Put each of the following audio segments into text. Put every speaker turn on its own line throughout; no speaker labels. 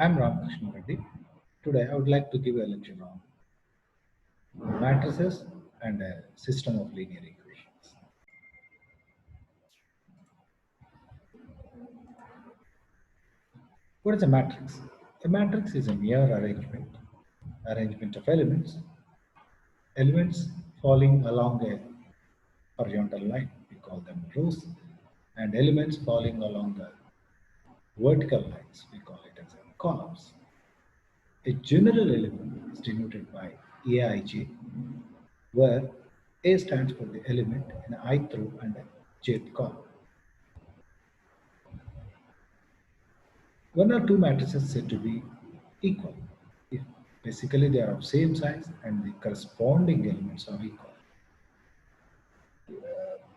I'm Ramakrishna Reddy. Today I would like to give a lecture on matrices and a system of linear equations. What is a matrix? A matrix is a mere arrangement of elements falling along a horizontal line. We call them rows, and elements falling along the vertical lines. We call it as columns. A general element is denoted by Aij, where A stands for the element in ith row and jth column. One or two matrices said to be equal if basically they are of same size and the corresponding elements are equal.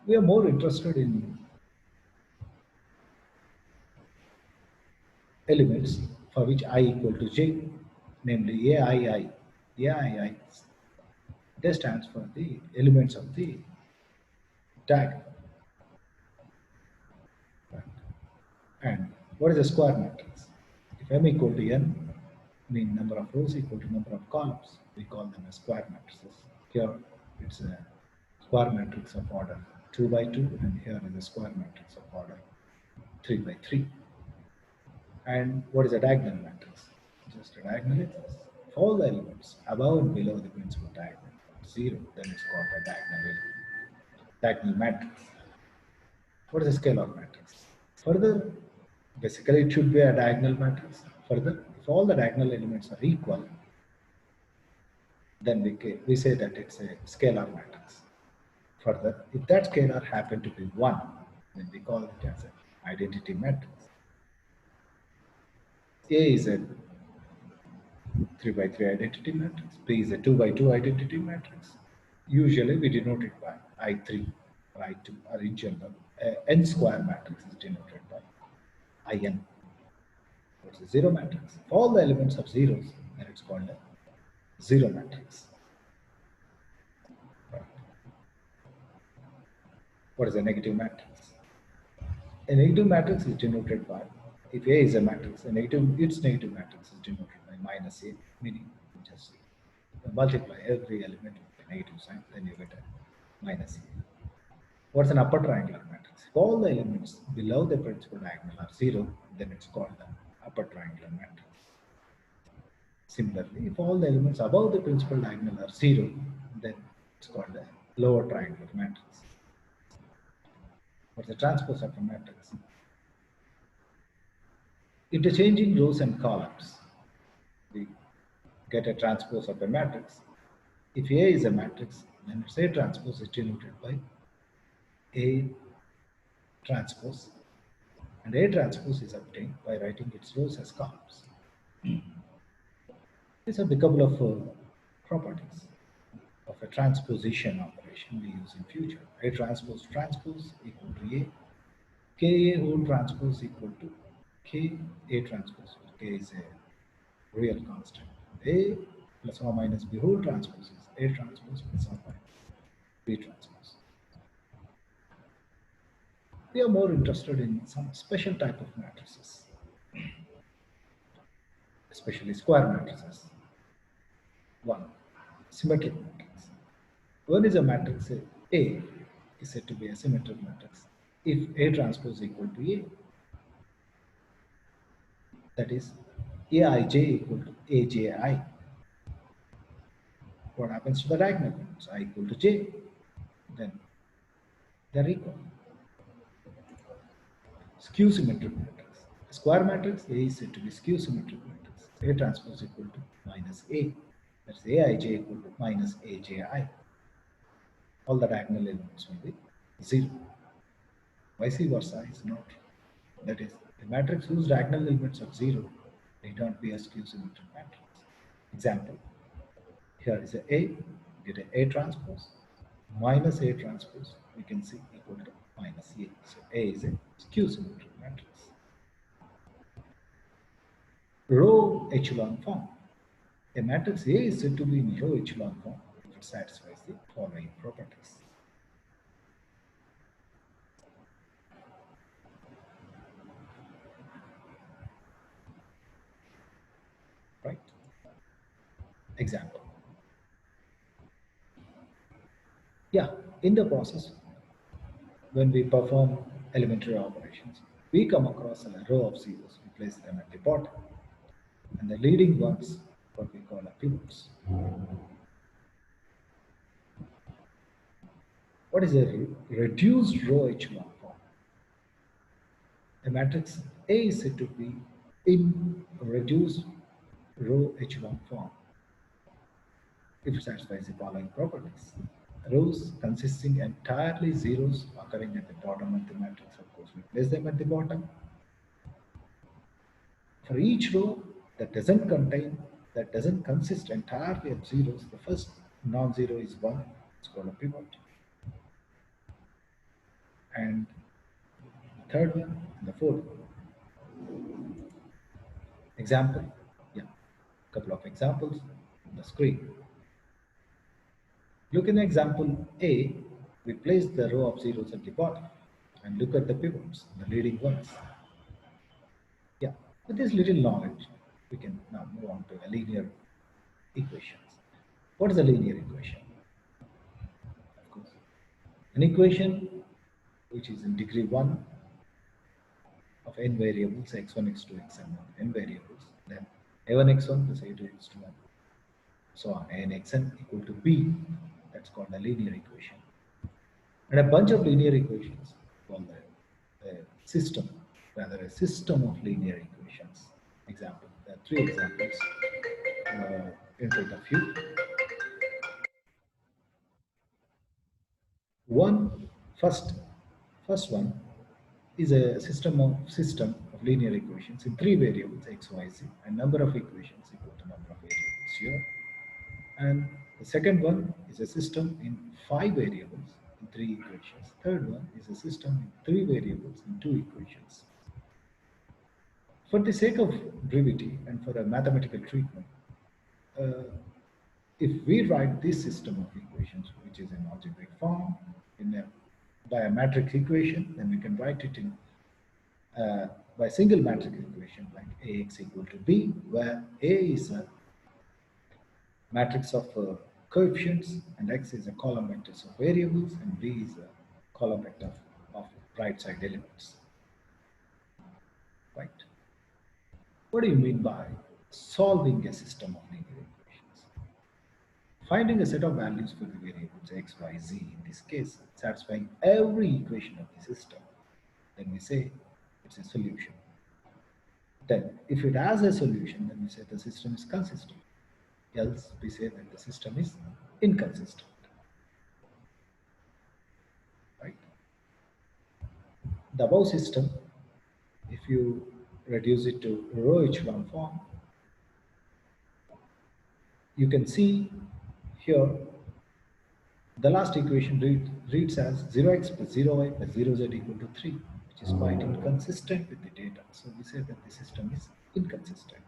We are more interested in elements for which I equal to j, namely aii. Aii, they stands for the elements of the diagonal. And what is a square matrix? If m equal to n, mean number of rows equal to number of columns, we call them as square matrices. Here it's a square matrix of order 2 by 2, and here is a square matrix of order 3 by 3. And what is a diagonal matrix? Just a diagonal is if all the elements above and below the principal diagonal are 0, then it's called a diagonal matrix. What is a scalar matrix? Further, basically it should be a diagonal matrix. Further, if all the diagonal elements are equal, then we say that it's a scalar matrix. Further, if that scalar happen to be 1, then we call it as an identity matrix. A is a 3 by 3 identity matrix. B is a 2 by 2 identity matrix. Usually we denote it by I3 or I2, or in general, n square matrix is denoted by In. What's a zero matrix? If all the elements are zeros, then it's called a zero matrix. Right. What is a negative matrix? A negative matrix is denoted by, if A is a matrix, its negative matrix is denoted by minus A, meaning you just multiply every element with a negative sign, then you get a minus A. What's an upper triangular matrix? If all the elements below the principal diagonal are 0, then it's called the upper triangular matrix. Similarly, if all the elements above the principal diagonal are 0, then it's called the lower triangular matrix. What's the transpose of a matrix? Interchanging rows and columns, we get a transpose of a matrix. If A is a matrix, then its A transpose is denoted by A transpose, and A transpose is obtained by writing its rows as columns. These are the couple of properties of a transposition operation we use in future. A transpose equal to A, Ka whole transpose equal to K A transpose, where K is a real constant. A plus or minus B whole transpose is A transpose plus or minus B transpose. We are more interested in some special type of matrices, especially square matrices. One, symmetric matrix. One is a matrix A is said to be a symmetric matrix if A transpose equal to A. That is, Aij equal to Aji. What happens to the diagonal? So I equal to J, then they're equal. Skew symmetric matrix. A square matrix, A is said to be skew symmetric matrix. A transpose equal to minus A. That's Aij equal to minus Aji. All the diagonal elements will be 0. Vice versa is not. That is, a matrix whose diagonal elements are 0 need not be a skew symmetric matrix. Example, here is a, get A transpose, minus A transpose, we can see equal to minus A. So A is a skew symmetric matrix. Row echelon form. A matrix A is said to be in row echelon form if it satisfies the following properties. Example. Yeah, in the process, when we perform elementary operations, we come across a row of zeros. We place them at the bottom, and the leading ones, what we call pivots. What is a reduced row echelon form? A matrix A is said to be in reduced row echelon form if it satisfies the following properties. Rows consisting entirely zeros occurring at the bottom of the matrix. Of course, we place them at the bottom. For each row that doesn't consist entirely of zeros, the first non-zero is 1, it's called a pivot. And the third one and the fourth one. Example, yeah, couple of examples on the screen. Look in example A, we place the row of zeros at the bottom and look at the pivots, the leading ones. Yeah, with this little knowledge, we can now move on to the linear equations. What is a linear equation? Of course, an equation which is in degree 1 of n variables, x1, x2, xn, n variables, then a1, x1 plus a2, x2, so on, and xn equal to b, that's called a linear equation. And a bunch of linear equations called a system, rather a system of linear equations. Example, there are three examples in front of you. One first one is a system of linear equations in three variables x, y, z, and number of equations equal to number of variables here. And the second one is a system in five variables in three equations. Third one is a system in three variables in two equations. For the sake of brevity and for a mathematical treatment, uh, if we write this system of equations, which is in algebraic form, by a matrix equation, then we can write it in by single matrix equation like Ax equal to B, where A is a matrix of coefficients and X is a column vectors of variables and B is a column vector of right side elements. Right? What do you mean by solving a system of linear equations? Finding a set of values for the variables x, y, z, in this case, satisfying every equation of the system, then we say it's a solution. Then, if it has a solution, then we say the system is consistent. Else, we say that the system is inconsistent. Right? The above system, if you reduce it to row echelon form, you can see here the last equation reads as 0x plus 0y plus 0z equal to 3, which is quite inconsistent with the data. So we say that the system is inconsistent.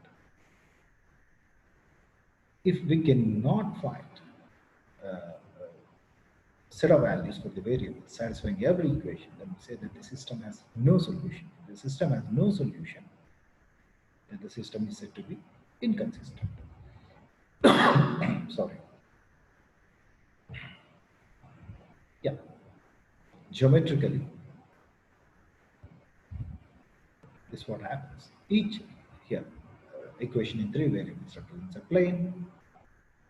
If we cannot find a set of values for the variable satisfying every equation, then we say that the system has no solution. If the system has no solution, then the system is said to be inconsistent. Sorry. Yeah. Geometrically, this is what happens. Each here equation in three variables represents a plane.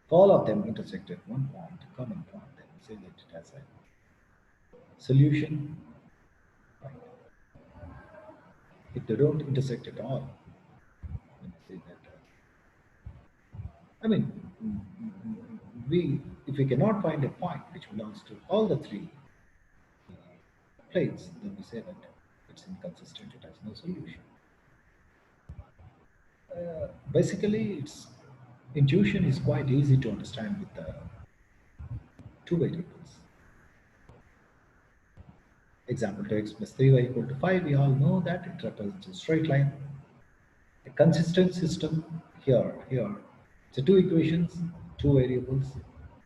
All of them intersect at one point, common point. Then we say that it has a solution. If they don't intersect at all, then we say that. I mean, we if we cannot find a point which belongs to all the three planes, then we say that it's inconsistent. It has no solution. Basically, its intuition is quite easy to understand with the two variables. Example 2x plus 3y equal to 5, we all know that it represents a straight line. A consistent system here, so two equations, two variables,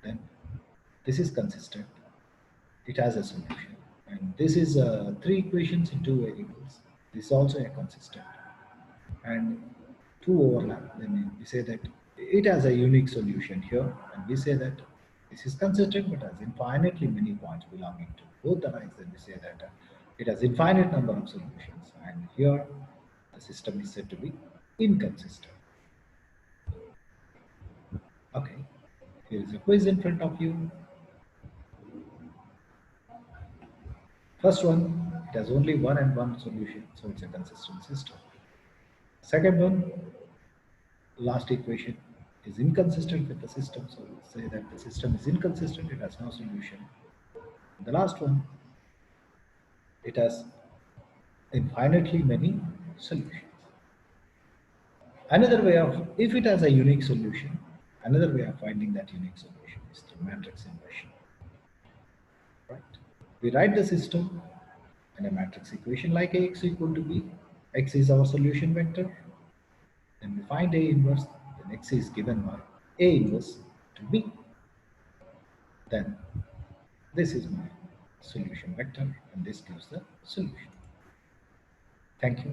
then this is consistent. It has a solution. And this is three equations in two variables. This is also a consistent. And two overlap. Then we say that it has a unique solution here, and we say that this is consistent but has infinitely many points belonging to both the lines, and we say that it has infinite number of solutions, and here the system is said to be inconsistent. Okay, here is a quiz in front of you. First one, it has only one and one solution, so it's a consistent system. Second one, last equation is inconsistent with the system, so we say that the system is inconsistent, it has no solution. The last one, it has infinitely many solutions. Another way of, if it has a unique solution, another way of finding that unique solution is through matrix inversion. Right? We write the system in a matrix equation like Ax equal to B. X is our solution vector. Then we find A inverse, then X is given by A inverse to B. Then this is my solution vector, and this gives the solution. Thank you.